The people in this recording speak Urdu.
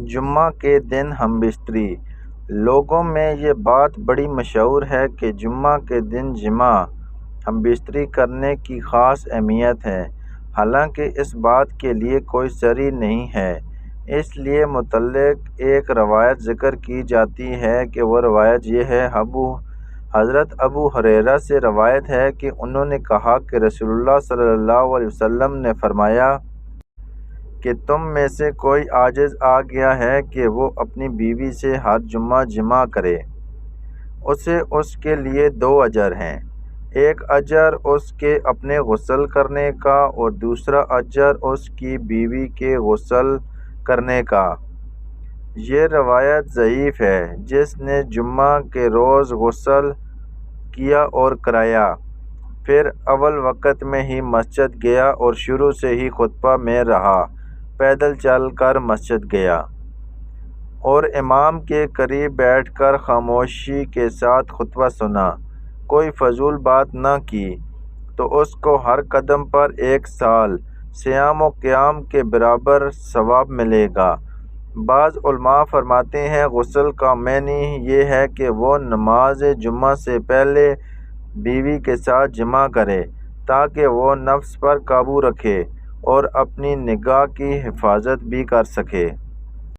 جمعہ کے دن ہم بستری۔ لوگوں میں یہ بات بڑی مشہور ہے کہ جمعہ کے دن جماع ہم بستری کرنے کی خاص اہمیت ہے، حالانکہ اس بات کے لیے کوئی صریح نہیں ہے۔ اس لیے متعلق ایک روایت ذکر کی جاتی ہے کہ وہ روایت یہ ہے، حضرت ابو ہریرہ سے روایت ہے کہ انہوں نے کہا کہ رسول اللہ صلی اللہ علیہ وسلم نے فرمایا کہ تم میں سے کوئی عاجز آ گیا ہے کہ وہ اپنی بیوی سے ہر جمعہ جماع کرے، اسے اس کے لیے 2 اجر ہیں، ایک اجر اس کے اپنے غسل کرنے کا اور دوسرا اجر اس کی بیوی کے غسل کرنے کا۔ یہ روایت ضعیف ہے۔ جس نے جمعہ کے روز غسل کیا اور کرایا، پھر اول وقت میں ہی مسجد گیا اور شروع سے ہی خطبہ میں رہا، پیدل چل کر مسجد گیا اور امام کے قریب بیٹھ کر خاموشی کے ساتھ خطبہ سنا، کوئی فضول بات نہ کی، تو اس کو ہر قدم پر 1 سال صیام و قیام کے برابر ثواب ملے گا۔ بعض علماء فرماتے ہیں غسل کا معنی یہ ہے کہ وہ نماز جمعہ سے پہلے بیوی کے ساتھ جماع کرے تاکہ وہ نفس پر قابو رکھے اور اپنی نگاہ کی حفاظت بھی کر سکے۔